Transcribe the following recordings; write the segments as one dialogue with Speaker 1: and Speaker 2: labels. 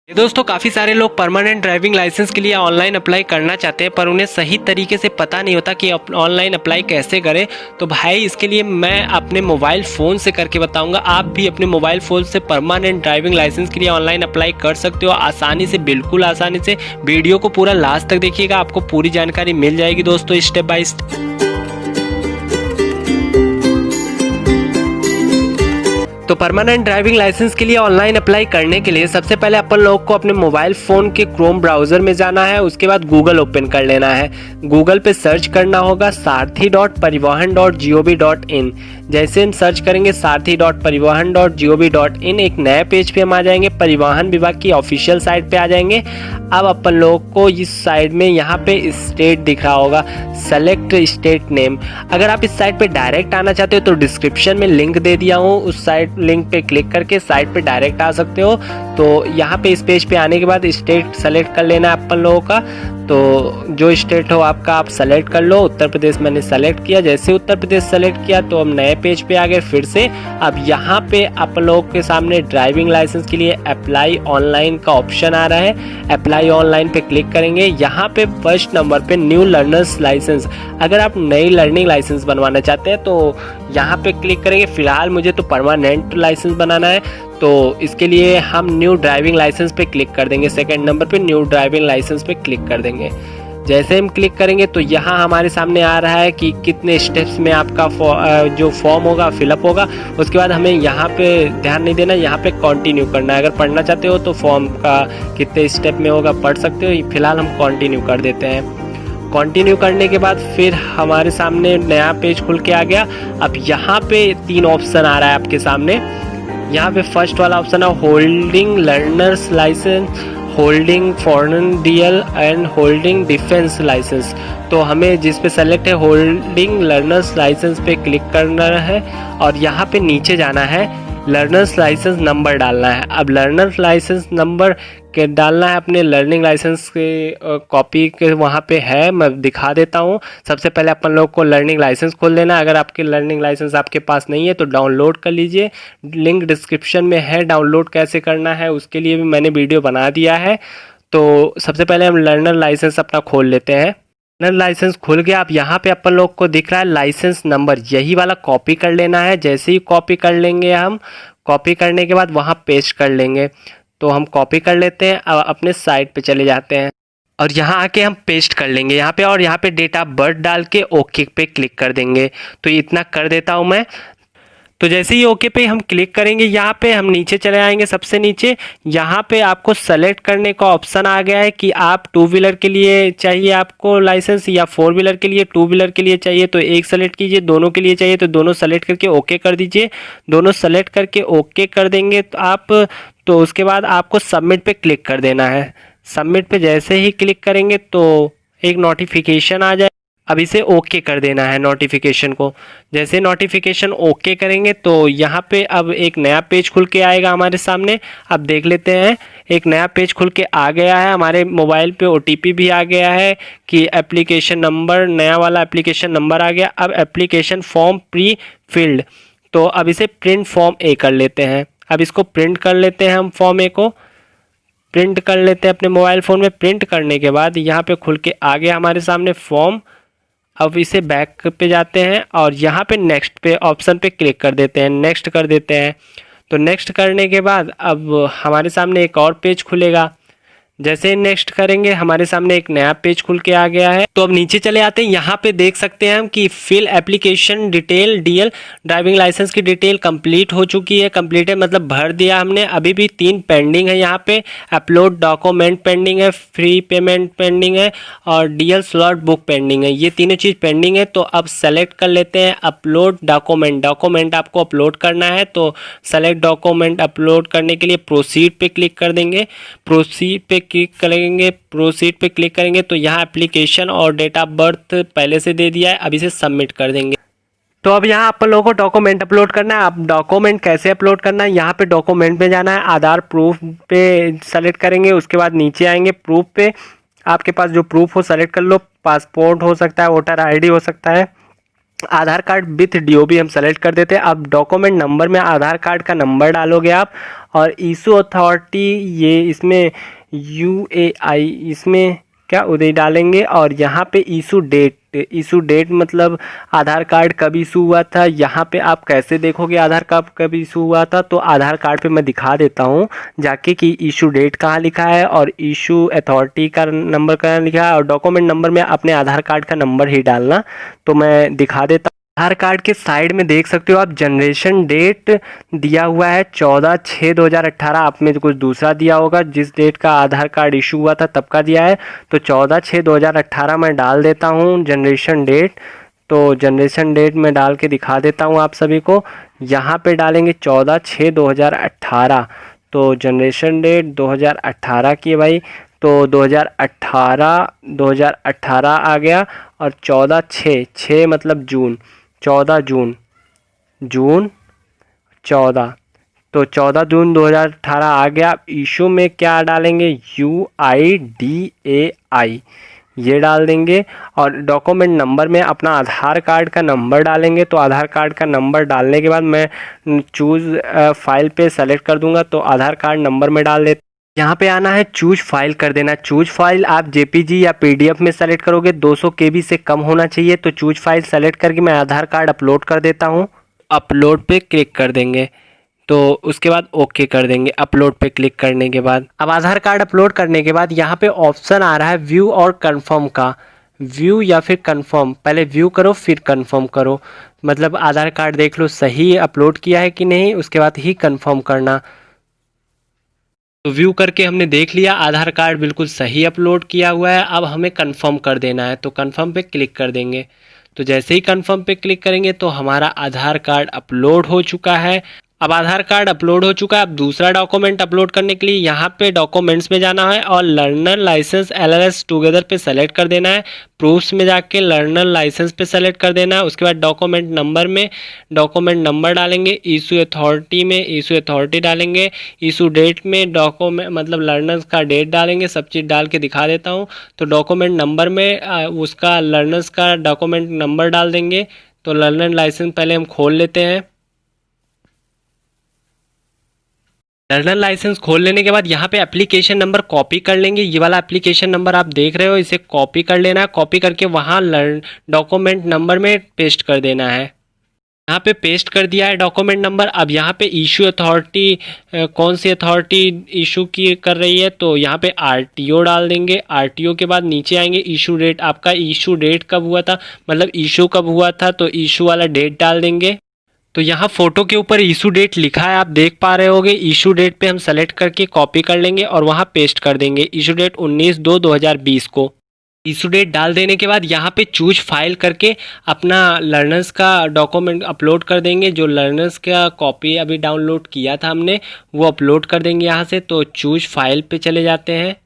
Speaker 1: दोस्तों काफ़ी सारे लोग परमानेंट ड्राइविंग लाइसेंस के लिए ऑनलाइन अप्लाई करना चाहते हैं, पर उन्हें सही तरीके से पता नहीं होता कि ऑनलाइन अप्लाई कैसे करें। तो भाई इसके लिए मैं अपने मोबाइल फ़ोन से करके बताऊंगा। आप भी अपने मोबाइल फ़ोन से परमानेंट ड्राइविंग लाइसेंस के लिए ऑनलाइन अप्लाई कर सकते हो आसानी से, बिल्कुल आसानी से। वीडियो को पूरा लास्ट तक देखिएगा, आपको पूरी जानकारी मिल जाएगी दोस्तों स्टेप बाय स्टेप। तो परमानेंट ड्राइविंग लाइसेंस के लिए ऑनलाइन अप्लाई करने के लिए सबसे पहले अपन लोग को अपने मोबाइल फ़ोन के क्रोम ब्राउज़र में जाना है। उसके बाद गूगल ओपन कर लेना है। गूगल पे सर्च करना होगा सारथी.परिवहन.gov.in। जैसे हम सर्च करेंगे सारथी.परिवहन.gov.in, एक नए पेज पे हम आ जाएंगे, परिवहन विभाग की ऑफिशियल साइट पे आ जाएंगे। अब अपन लोग को इस साइड में यहाँ पे स्टेट दिख रहा होगा, सेलेक्ट स्टेट नेम। अगर आप इस साइट पे डायरेक्ट आना चाहते हो तो डिस्क्रिप्शन में लिंक दे दिया हूँ, उस साइट लिंक पे क्लिक करके साइट पे डायरेक्ट आ सकते हो। तो यहाँ पे इस पेज पे आने के बाद स्टेट सेलेक्ट कर लेना है अपन लोगों का। तो जो स्टेट हो आपका आप सेलेक्ट कर लो। उत्तर प्रदेश मैंने सेलेक्ट किया। जैसे उत्तर प्रदेश सेलेक्ट किया तो हम नए पेज पे आ गए फिर से। अब यहाँ पे आप लोगों के सामने ड्राइविंग लाइसेंस के लिए अप्लाई ऑनलाइन का ऑप्शन आ रहा है। अप्लाई ऑनलाइन पे क्लिक करेंगे। यहाँ पे फर्स्ट नंबर पे न्यू लर्नर्स लाइसेंस, अगर आप नई लर्निंग लाइसेंस बनवाना चाहते हैं तो यहाँ पे क्लिक करेंगे। फिलहाल मुझे तो परमानेंट लाइसेंस बनाना है तो इसके लिए हम न्यू ड्राइविंग लाइसेंस पे क्लिक कर देंगे। सेकंड नंबर पे न्यू ड्राइविंग लाइसेंस पे क्लिक कर देंगे। जैसे हम क्लिक करेंगे तो यहाँ हमारे सामने आ रहा है कि कितने स्टेप्स में आपका जो फॉर्म होगा फिलअप होगा। उसके बाद हमें यहाँ पे ध्यान नहीं देना, यहाँ पे कंटिन्यू करना है। अगर पढ़ना चाहते हो तो फॉर्म का कितने स्टेप में होगा पढ़ सकते हो। फिलहाल हम कंटिन्यू कर देते हैं। कंटिन्यू करने के बाद फिर हमारे सामने नया पेज खुल के आ गया। अब यहाँ पे 3 ऑप्शन आ रहा है आपके सामने। यहाँ पे फर्स्ट वाला ऑप्शन है holding learners licence, holding foreign DL and holding defence licence. तो हमें जिस पे सेलेक्ट है होल्डिंग लर्नर्स लाइसेंस पे क्लिक करना है और यहाँ पे नीचे जाना है, लर्नर्स लाइसेंस नंबर डालना है। अब लर्नर्स लाइसेंस नंबर के डालना है अपने लर्निंग लाइसेंस के कॉपी के वहाँ पे है, मैं दिखा देता हूँ। सबसे पहले अपन लोग को लर्निंग लाइसेंस खोल लेना है। अगर आपके लर्निंग लाइसेंस आपके पास नहीं है तो डाउनलोड कर लीजिए, लिंक डिस्क्रिप्शन में है। डाउनलोड कैसे करना है उसके लिए भी मैंने वीडियो बना दिया है। तो सबसे पहले हम लर्नर लाइसेंस अपना खोल लेते हैं। लर्नर लाइसेंस खुल गया। अब यहाँ पे अपन लोग को दिख रहा है लाइसेंस नंबर, यही वाला कॉपी कर लेना है। जैसे ही कॉपी कर लेंगे हम, कॉपी करने के बाद वहाँ पेस्ट कर लेंगे। तो हम कॉपी कर लेते हैं, अब अपने साइट पे चले जाते हैं और यहाँ आके हम पेस्ट कर लेंगे यहाँ पे, और यहाँ पे डेट ऑफ बर्थ डाल के ओके पे क्लिक कर देंगे। तो इतना कर देता हूँ मैं। तो जैसे ही ओके पे हम क्लिक करेंगे, यहाँ पे हम नीचे चले आएंगे। सबसे नीचे यहाँ पे आपको सेलेक्ट करने का ऑप्शन आ गया है कि आप 2 व्हीलर के लिए चाहिए आपको लाइसेंस या 4 व्हीलर के लिए। 2 व्हीलर के लिए चाहिए तो एक सेलेक्ट कीजिए, दोनों के लिए चाहिए तो दोनों सेलेक्ट करके ओके कर दीजिए। दोनों सेलेक्ट करके ओके कर देंगे तो आप, तो उसके बाद आपको सबमिट पे क्लिक कर देना है। सबमिट पे जैसे ही क्लिक करेंगे तो एक नोटिफिकेशन आ जाए, अब इसे ओके कर देना है नोटिफिकेशन को। जैसे नोटिफिकेशन ओके करेंगे तो यहाँ पे अब एक नया पेज खुल के आएगा हमारे सामने। अब देख लेते हैं, एक नया पेज खुल के आ गया है। हमारे मोबाइल पे ओटीपी भी आ गया है कि एप्लीकेशन नंबर, नया वाला एप्लीकेशन नंबर आ गया। अब एप्लीकेशन फॉर्म प्री फिल्ड, तो अब इसे प्रिंट फॉर्म ए कर लेते हैं। अब इसको प्रिंट कर लेते हैं हम, फॉर्म ए को प्रिंट कर लेते हैं अपने मोबाइल फ़ोन में। प्रिंट करने के बाद यहाँ पे खुल के आ गया हमारे सामने फॉर्म। अब इसे बैक पे जाते हैं और यहाँ पे नेक्स्ट पे ऑप्शन पे क्लिक कर देते हैं, नेक्स्ट कर देते हैं। तो नेक्स्ट करने के बाद अब हमारे सामने एक और पेज खुलेगा। जैसे नेक्स्ट करेंगे हमारे सामने एक नया पेज खुल के आ गया है। तो अब नीचे चले आते हैं, यहाँ पे देख सकते हैं हम कि fill application detail DL, driving licence की डिटेल कंप्लीट हो चुकी है। कंप्लीट है मतलब भर दिया हमने। अभी भी 3 पेंडिंग है यहाँ पे, अपलोड डॉक्यूमेंट पेंडिंग है, फ्री पेमेंट पेंडिंग है और डीएल स्लॉट बुक पेंडिंग है। ये तीनों चीज़ पेंडिंग है। तो अब सेलेक्ट कर लेते हैं अपलोड डॉक्यूमेंट। डॉक्यूमेंट आपको अपलोड करना है तो सेलेक्ट डॉक्यूमेंट, अपलोड करने के लिए प्रोसीड पे क्लिक कर देंगे। प्रोसीड पे क्लिक करेंगे, प्रोसीड पे क्लिक करेंगे तो यहाँ एप्लीकेशन और डेट ऑफ बर्थ पहले से दे दिया है। अब इसे सबमिट कर देंगे। तो अब यहाँ अपन लोगों को डॉक्यूमेंट अपलोड करना है। अब डॉक्यूमेंट कैसे अपलोड करना है, यहाँ पे डॉक्यूमेंट में जाना है, आधार प्रूफ पे सेलेक्ट करेंगे। उसके बाद नीचे आएंगे प्रूफ पे, आपके पास जो प्रूफ हो सेलेक्ट कर लो। पासपोर्ट हो सकता है, वोटर आईडी हो सकता है, आधार कार्ड विथ डीओबी हम सेलेक्ट कर देते हैं। अब डॉक्यूमेंट नंबर में आधार कार्ड का नंबर डालोगे आप, और इशू अथॉरिटी ये इसमें यूएआई इसमें क्या उदय डालेंगे, और यहाँ पे इशू डेट मतलब आधार कार्ड कब इशू हुआ था। यहाँ पे आप कैसे देखोगे आधार कार्ड कब इशू हुआ था, तो आधार कार्ड पे मैं दिखा देता हूँ जाके कि इशू डेट कहाँ लिखा है और इशू अथॉरिटी का नंबर कहाँ लिखा है, और डॉक्यूमेंट नंबर में अपने आधार कार्ड का नंबर ही डालना। तो मैं दिखा देता हूँ। आधार कार्ड के साइड में देख सकते हो आप जनरेशन डेट दिया हुआ है 14/6/2018। आप में कुछ दूसरा दिया होगा, जिस डेट का आधार कार्ड इशू हुआ था तब का दिया है, तो 14/6/2018 मैं डाल देता हूँ जनरेशन डेट। तो जनरेशन डेट में डाल के दिखा देता हूँ आप सभी को। यहाँ पे डालेंगे 14/6/2018, तो जनरेशन डेट 2018 की है भाई, तो 2018 आ गया, और 14/6 मतलब जून, 14 जून 14, तो 14 जून 2018 आ गया। इशू में क्या डालेंगे, UIDAI ये डाल देंगे, और डॉक्यूमेंट नंबर में अपना आधार कार्ड का नंबर डालेंगे। तो आधार कार्ड का नंबर डालने के बाद मैं चूज़ फाइल पे सेलेक्ट कर दूंगा, तो आधार कार्ड नंबर में डाल देते। यहाँ पे आना है चूज फाइल कर देना। चूज फाइल आप जेपीजी या पीडीएफ में सेलेक्ट करोगे, 200 KB से कम होना चाहिए। तो चूज फाइल सेलेक्ट करके मैं आधार कार्ड अपलोड कर देता हूँ। अपलोड पे क्लिक कर देंगे, तो उसके बाद ओके कर देंगे। अपलोड पे क्लिक करने के बाद अब आधार कार्ड अपलोड करने के बाद यहाँ पे ऑप्शन आ रहा है व्यू और कंफर्म का। व्यू या फिर कंफर्म, पहले व्यू करो फिर कंफर्म करो, मतलब आधार कार्ड देख लो सही अपलोड किया है कि नहीं, उसके बाद ही कंफर्म करना। तो व्यू करके हमने देख लिया आधार कार्ड बिल्कुल सही अपलोड किया हुआ है। अब हमें कंफर्म कर देना है, तो कंफर्म पे क्लिक कर देंगे। तो जैसे ही कंफर्म पे क्लिक करेंगे तो हमारा आधार कार्ड अपलोड हो चुका है। अब आधार कार्ड अपलोड हो चुका है। अब दूसरा डॉक्यूमेंट अपलोड करने के लिए यहाँ पे डॉक्यूमेंट्स में जाना है और लर्नर लाइसेंस LLS टुगेदर पे सेलेक्ट कर देना है। प्रूफ्स में जाके लर्नर लाइसेंस पे सेलेक्ट कर देना है। उसके बाद डॉक्यूमेंट नंबर में डॉक्यूमेंट नंबर डालेंगे, इशू अथॉरिटी में इशू अथॉरिटी डालेंगे, इशू डेट में डॉक्यूमेंट मतलब लर्नर्स का डेट डालेंगे। सब चीज़ डाल के दिखा देता हूँ। तो डॉक्यूमेंट नंबर में उसका लर्नर्स का डॉक्यूमेंट नंबर डाल देंगे। तो लर्नर लाइसेंस पहले हम खोल लेते हैं। लर्नर लाइसेंस खोल लेने के बाद यहाँ पे एप्लीकेशन नंबर कॉपी कर लेंगे। ये वाला एप्लीकेशन नंबर आप देख रहे हो, इसे कॉपी कर लेना है। कॉपी करके वहाँ डॉक्यूमेंट नंबर में पेस्ट कर देना है। यहाँ पे पेस्ट कर दिया है डॉक्यूमेंट नंबर। अब यहाँ पे इशू अथॉरिटी कौन सी अथॉरिटी इशू की कर रही है, तो यहाँ पे RTO डाल देंगे। RTO के बाद नीचे आएंगे इशू डेट, आपका इशू डेट कब हुआ था, मतलब इशू कब हुआ था, तो इशू वाला डेट डाल देंगे। तो यहाँ फोटो के ऊपर इशू डेट लिखा है, आप देख पा रहे होगे। इशू डेट पे हम सेलेक्ट करके कॉपी कर लेंगे और वहाँ पेस्ट कर देंगे इशू डेट 19/2/2020 को। इशू डेट डाल देने के बाद यहाँ पे चूज फाइल करके अपना लर्नर्स का डॉक्यूमेंट अपलोड कर देंगे। जो लर्नर्स का कॉपी अभी डाउनलोड किया था हमने, वो अपलोड कर देंगे यहाँ से। तो चूज फाइल पे चले जाते हैं।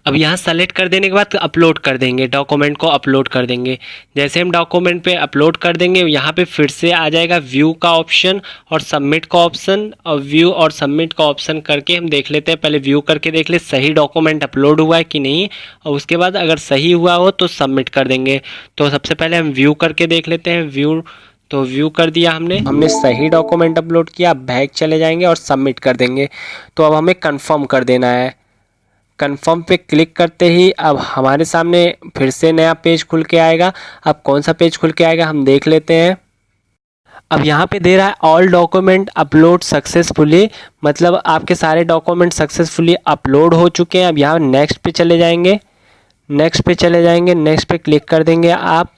Speaker 1: अब यहाँ सेलेक्ट कर देने के बाद अपलोड कर देंगे, डॉक्यूमेंट को अपलोड कर देंगे। जैसे हम डॉक्यूमेंट पे अपलोड कर देंगे, यहाँ पे फिर से आ जाएगा व्यू का ऑप्शन और सबमिट का ऑप्शन। और व्यू और सबमिट का ऑप्शन करके हम देख लेते हैं, पहले व्यू करके देख ले सही डॉक्यूमेंट अपलोड हुआ है कि नहीं, और उसके बाद अगर सही हुआ हो तो सबमिट कर देंगे। तो सबसे पहले हम व्यू करके देख लेते हैं। तो व्यू कर दिया हमने सही डॉक्यूमेंट अपलोड किया। बैक चले जाएंगे और सबमिट कर देंगे। तो अब हमें कंफर्म कर देना है। कंफर्म पे क्लिक करते ही अब हमारे सामने फिर से नया पेज खुल के आएगा। अब कौन सा पेज खुल के आएगा हम देख लेते हैं। अब यहाँ पे दे रहा है ऑल डॉक्यूमेंट अपलोड सक्सेसफुली, मतलब आपके सारे डॉक्यूमेंट सक्सेसफुली अपलोड हो चुके हैं। अब यहाँ नेक्स्ट पे चले जाएंगे। नेक्स्ट पे क्लिक कर देंगे आप।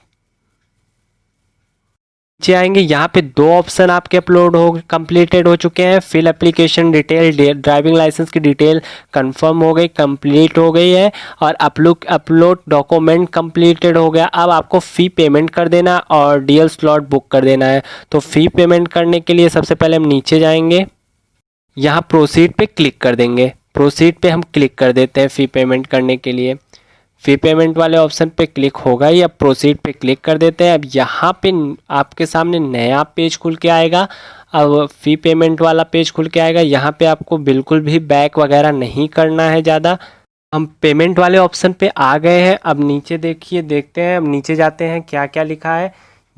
Speaker 1: नीचे आएंगे, यहाँ पे दो ऑप्शन आपके अपलोड हो कंप्लीटेड हो चुके हैं। Fill application detail, driving licence की डिटेल कंफर्म हो गई, कंप्लीट हो गई है, और अपलोड डॉक्यूमेंट कंप्लीटेड हो गया। अब आपको फ़ी पेमेंट कर देना और DL स्लॉट बुक कर देना है। तो फ़ी पेमेंट करने के लिए सबसे पहले हम नीचे जाएंगे, यहाँ प्रोसीड पे क्लिक कर देंगे। प्रोसीड पे हम क्लिक कर देते हैं फ़ी पेमेंट करने के लिए। फ़ी पेमेंट वाले ऑप्शन पे क्लिक होगा या प्रोसीड पे क्लिक कर देते हैं। अब यहाँ पे आपके सामने नया पेज खुल के आएगा। अब फ़ी पेमेंट वाला पेज खुल के आएगा। यहाँ पे आपको बिल्कुल भी बैक वगैरह नहीं करना है ज़्यादा। हम पेमेंट वाले ऑप्शन पे आ गए हैं। अब नीचे देखते हैं। अब नीचे जाते हैं क्या क्या लिखा है।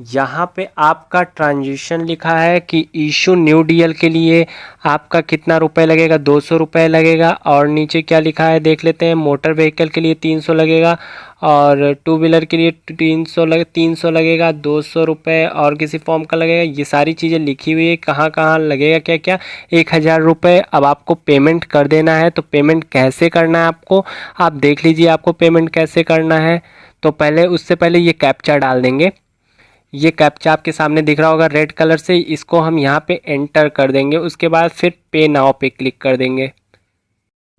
Speaker 1: यहाँ पे आपका ट्रांजिशन लिखा है कि इशू न्यू डीएल के लिए आपका कितना रुपए लगेगा, 200 रुपये लगेगा। और नीचे क्या लिखा है देख लेते हैं, मोटर व्हीकल के लिए 300 लगेगा, और टू व्हीलर के लिए 300 लगेगा, 200 रुपये और किसी फॉर्म का लगेगा। ये सारी चीज़ें लिखी हुई है, कहाँ कहाँ लगेगा क्या क्या। 1000 रुपये अब आपको पेमेंट कर देना है। तो पेमेंट कैसे करना है आपको, आप देख लीजिए आपको पेमेंट कैसे करना है। तो पहले उससे पहले ये कैप्चा डाल देंगे। ये कैप्चा आपके सामने दिख रहा होगा रेड कलर से, इसको हम यहाँ पे एंटर कर देंगे। उसके बाद फिर पे नाउ पे क्लिक कर देंगे।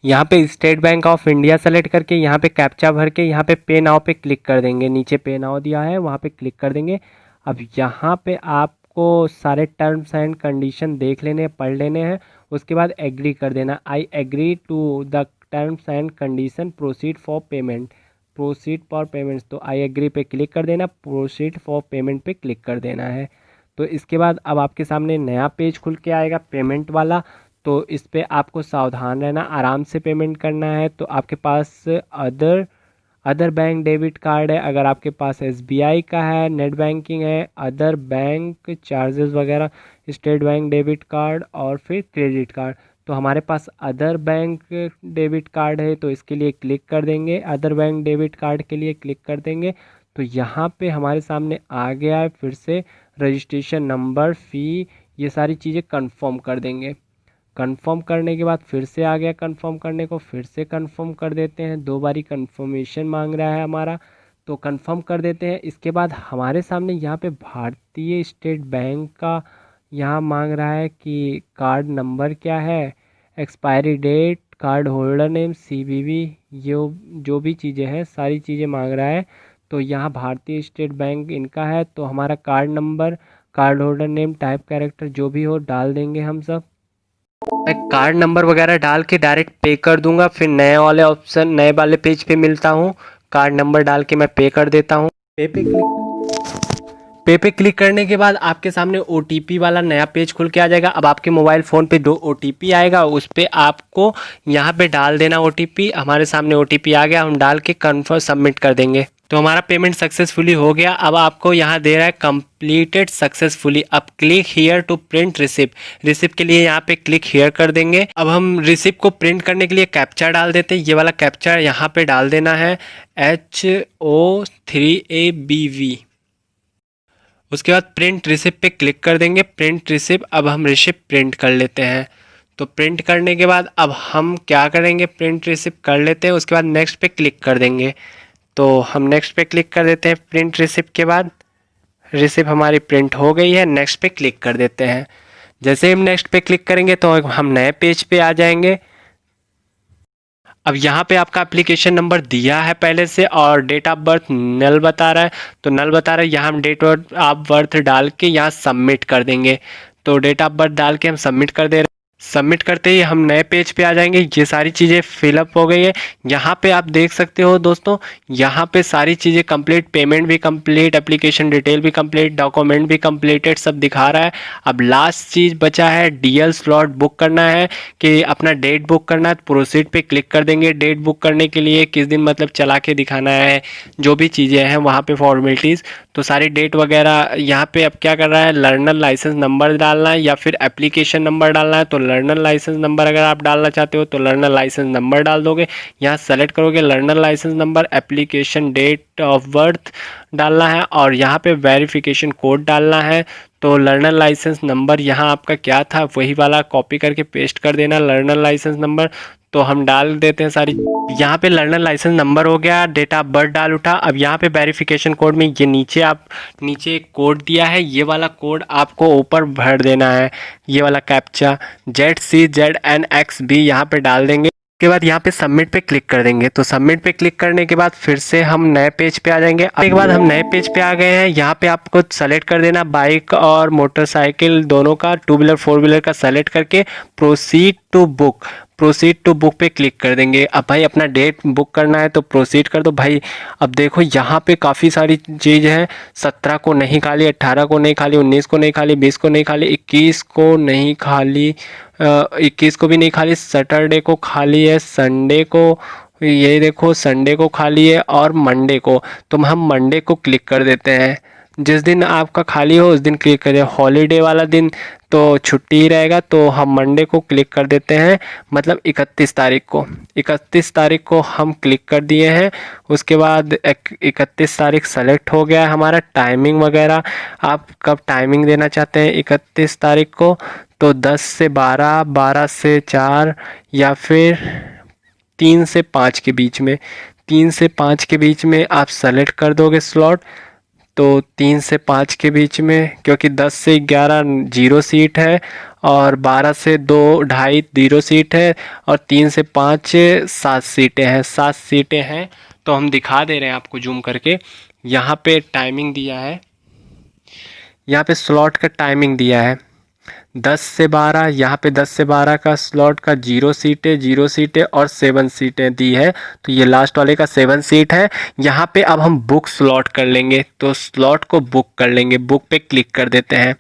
Speaker 1: यहाँ पे state bank of India select करके यहाँ पे कैप्चा भर के यहाँ पे नाउ पे क्लिक कर देंगे। नीचे पे नाउ दिया है वहाँ पे क्लिक कर देंगे। अब यहाँ पे आपको सारे टर्म्स एंड कंडीशन देख लेने हैं, पढ़ लेने हैं। उसके बाद एग्री कर देना, I agree to the terms and condition, proceed for payment, proceed for payments. तो आई एग्री पे क्लिक कर देना, प्रोसीड फॉर पेमेंट पे क्लिक कर देना है। तो इसके बाद अब आपके सामने नया पेज खुल के आएगा पेमेंट वाला। तो इस पे आपको सावधान रहना, आराम से पेमेंट करना है। तो आपके पास अदर बैंक डेबिट कार्ड है, अगर आपके पास एसबीआई का है, नेट बैंकिंग है, अदर बैंक चार्जेस वगैरह, स्टेट बैंक डेबिट कार्ड और फिर क्रेडिट कार्ड। तो हमारे पास अदर बैंक डेबिट कार्ड है, तो इसके लिए क्लिक कर देंगे, अदर बैंक डेबिट कार्ड के लिए क्लिक कर देंगे। तो यहाँ पे हमारे सामने आ गया है, फिर से रजिस्ट्रेशन नंबर, फ़ी, ये सारी चीज़ें कंफर्म कर देंगे। कंफर्म करने के बाद फिर से आ गया कंफर्म करने को, फिर से कंफर्म कर देते हैं। 2 बारी कंफर्मेशन मांग रहा है हमारा, तो कंफर्म कर देते हैं। इसके बाद हमारे सामने यहाँ पे भारतीय स्टेट बैंक का यहाँ मांग रहा है कि कार्ड नंबर क्या है, expiry date, card holder name, CVV, ये जो भी चीज़ें हैं सारी चीज़ें मांग रहा है। तो यहाँ भारतीय स्टेट बैंक इनका है, तो हमारा card number, card holder name, type character जो भी हो डाल देंगे हम सब। मैं कार्ड नंबर वगैरह डाल के डायरेक्ट पे कर दूंगा, फिर नए वाले ऑप्शन, नए वाले पेज पे मिलता हूँ। कार्ड नंबर डाल के मैं पे कर देता हूँ। पे क्लिक करने के बाद आपके सामने OTP वाला नया पेज खुल के आ जाएगा। अब आपके मोबाइल फ़ोन पे 2 OTP आएगा, उस पर आपको यहाँ पे डाल देना OTP। हमारे सामने OTP आ गया, हम डाल के कन्फर्म सबमिट कर देंगे। तो हमारा पेमेंट सक्सेसफुली हो गया। अब आपको यहाँ दे रहा है कंप्लीटेड सक्सेसफुली। अब click here to print receipt, receipt के लिए यहाँ पे क्लिक हियर कर देंगे। अब हम रिसिप्ट को प्रिंट करने के लिए कैप्चा डाल देते हैं। ये वाला कैप्चा यहाँ पे डाल देना है, HO3ABV। उसके बाद प्रिंट रिसिप्ट पे क्लिक कर देंगे, प्रिंट रिसिप्ट। अब हम रिसिप्ट प्रिंट कर लेते हैं। तो प्रिंट करने के बाद अब हम क्या करेंगे, प्रिंट रिसिप्ट कर लेते हैं। उसके बाद नेक्स्ट पे क्लिक कर देंगे। तो हम नेक्स्ट पे क्लिक कर देते हैं। प्रिंट रिसिप्ट के बाद रिसिप्ट हमारी प्रिंट हो गई है, नेक्स्ट पे क्लिक कर देते हैं। जैसे ही हम नेक्स्ट पे क्लिक करेंगे तो हम नए पेज पे आ जाएंगे। अब यहाँ पे आपका एप्लीकेशन नंबर दिया है पहले से, और डेट ऑफ बर्थ नल बता रहा है, तो नल बता रहा है। यहाँ हम डेट ऑफ बर्थ डाल के यहाँ सबमिट कर देंगे। तो डेट ऑफ बर्थ डाल के हम सबमिट कर दे रहे हैं। सबमिट करते ही हम नए पेज पे आ जाएंगे। ये सारी चीज़ें फिलअप हो गई है। यहाँ पे आप देख सकते हो दोस्तों, यहाँ पे सारी चीज़ें कंप्लीट, पेमेंट भी कंप्लीट, एप्लीकेशन डिटेल भी कंप्लीट, डॉक्यूमेंट भी कंप्लीटेड, सब दिखा रहा है। अब लास्ट चीज़ बचा है, DL स्लॉट बुक करना है, कि अपना डेट बुक करना है। प्रोसीड पे क्लिक कर देंगे। डेट बुक करने के लिए किस दिन मतलब चला के दिखाना है, जो भी चीज़ें हैं वहाँ पे फॉर्मेलिटीज़, तो सारी डेट वगैरह यहाँ पे अब क्या कर रहा है, लर्नर लाइसेंस नंबर डालना है या फिर एप्लीकेशन नंबर डालना है। तो लर्नर लाइसेंस नंबर अगर आप डालना चाहते हो तो लर्नर लाइसेंस नंबर डाल दोगे। यहाँ सेलेक्ट करोगे learner licence number, application date of birth डालना है, और यहाँ पे वेरिफिकेशन कोड डालना है। तो लर्नर लाइसेंस नंबर यहाँ आपका क्या था वही वाला कॉपी करके पेस्ट कर देना, लर्नर लाइसेंस नंबर। तो हम डाल देते हैं सारी। यहाँ पे लर्नर लाइसेंस नंबर हो गया, डेट ऑफ बर्थ डाल उठा। अब यहाँ पे वेरिफिकेशन कोड में ये नीचे एक कोड दिया है, ये वाला कोड आपको ऊपर भर देना है। ये वाला कैप्चा ZCZNXB यहाँ पे डाल देंगे। उसके बाद यहाँ पे सबमिट पे क्लिक कर देंगे। तो सबमिट पे क्लिक करने के बाद फिर से हम नए पेज पे आ जाएंगे। उसके बाद हम नए पेज पे आ गए हैं। यहाँ पे आपको सेलेक्ट कर देना बाइक और मोटरसाइकिल दोनों का, 2 व्हीलर 4 व्हीलर का सेलेक्ट करके proceed to book, proceed to book पे क्लिक कर देंगे। अब भाई अपना डेट बुक करना है तो प्रोसीड कर दो भाई। अब देखो यहाँ पे काफ़ी सारी चीज़ है, 17 को नहीं खाली, 18 को नहीं खाली, 19 को नहीं खाली, 20 को नहीं खाली, 21 को नहीं खाली, 21 को भी नहीं खाली, सैटरडे को खाली है, संडे को, ये देखो संडे को खाली है, और मंडे को। तो हम मंडे को क्लिक कर देते हैं। जिस दिन आपका खाली हो उस दिन क्लिक करिए। हॉलीडे वाला दिन तो छुट्टी ही रहेगा, तो हम मंडे को क्लिक कर देते हैं, मतलब 31 तारीख को। 31 तारीख को हम क्लिक कर दिए हैं। उसके बाद 31 तारीख सेलेक्ट हो गया है हमारा। टाइमिंग वगैरह आप कब टाइमिंग देना चाहते हैं 31 तारीख को, तो 10 से 12, 12 से 4 या फिर 3 से 5 के बीच में। 3 से 5 के बीच में आप सेलेक्ट कर दोगे स्लॉट। तो 3 से 5 के बीच में, क्योंकि 10 से 11 जीरो सीट है और 12 से 2 ढाई जीरो सीट है और 3 से 5 7 सीटें हैं, 7 सीटें हैं। तो हम दिखा दे रहे हैं आपको जूम करके। यहाँ पे टाइमिंग दिया है, यहाँ पे स्लॉट का टाइमिंग दिया है 10 से 12। यहाँ पे 10 से 12 का स्लॉट का जीरो सीटें और 7 सीटें दी है। तो ये लास्ट वाले का 7 सीट है। यहाँ पे अब हम बुक स्लॉट कर लेंगे, तो स्लॉट को बुक कर लेंगे। बुक पे क्लिक कर देते हैं,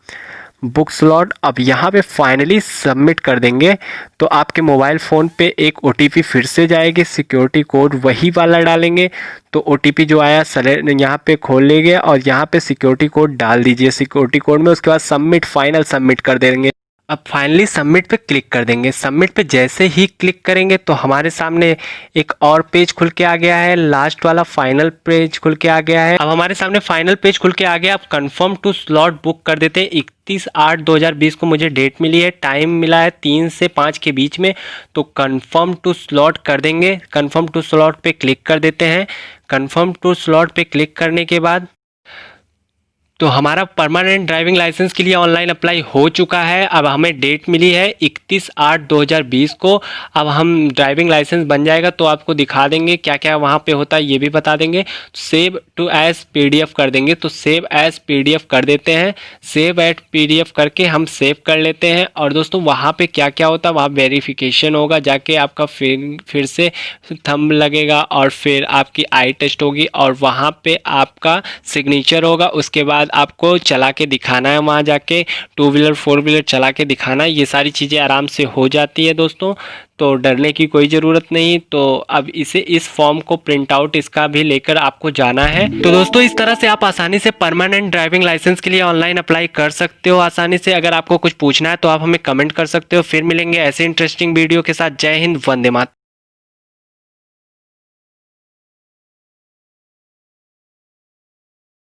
Speaker 1: बुक स्लॉट। अब यहाँ पे फाइनली सबमिट कर देंगे तो आपके मोबाइल फ़ोन पे एक OTP फिर से जाएगी, सिक्योरिटी कोड वही वाला डालेंगे। तो OTP जो आया यहाँ पे खोल लेंगे और यहाँ पे सिक्योरिटी कोड डाल दीजिए सिक्योरिटी कोड में। उसके बाद सबमिट, फाइनल सबमिट कर देंगे। अब फाइनली सबमिट पे क्लिक कर देंगे। सबमिट पे जैसे ही क्लिक करेंगे तो हमारे सामने एक और पेज खुल के आ गया है, लास्ट वाला फाइनल पेज खुल के आ गया है। अब हमारे सामने फाइनल पेज खुल के आ गया। अब कंफर्म टू स्लॉट बुक कर देते हैं। 31/8/2020 को मुझे डेट मिली है, टाइम मिला है 3 से 5 के बीच में। तो कंफर्म टू स्लॉट कर देंगे। कंफर्म टू स्लॉट पे क्लिक कर देते हैं। कंफर्म टू स्लॉट पे क्लिक करने के बाद तो हमारा परमानेंट ड्राइविंग लाइसेंस के लिए ऑनलाइन अप्लाई हो चुका है। अब हमें डेट मिली है 31/8/2020 को। अब हम ड्राइविंग लाइसेंस बन जाएगा तो आपको दिखा देंगे क्या क्या वहाँ पे होता है, ये भी बता देंगे। सेव टू एज PDF कर देंगे, तो सेव एज PDF कर देते हैं। सेव एज PDF करके हम सेव कर लेते हैं। और दोस्तों वहाँ पे क्या क्या होता है, वहाँ वेरिफिकेशन होगा, जाके आपका फिर से थंब लगेगा और फिर आपकी आई टेस्ट होगी और वहाँ पे आपका सिग्नेचर होगा। उसके बाद आपको चला के दिखाना है, वहाँ जाके 2 व्हीलर 4 व्हीलर चला के दिखाना है। ये सारी चीज़ें आराम से हो जाती है दोस्तों, तो डरने की कोई ज़रूरत नहीं। तो अब इस फॉर्म को प्रिंट आउट इसका भी लेकर आपको जाना है। तो दोस्तों इस तरह से आप आसानी से परमानेंट ड्राइविंग लाइसेंस के लिए ऑनलाइन अप्लाई कर सकते हो आसानी से। अगर आपको कुछ पूछना है तो आप हमें कमेंट कर सकते हो। फिर मिलेंगे ऐसे इंटरेस्टिंग वीडियो के साथ। जय हिंद, वंदे मातरम।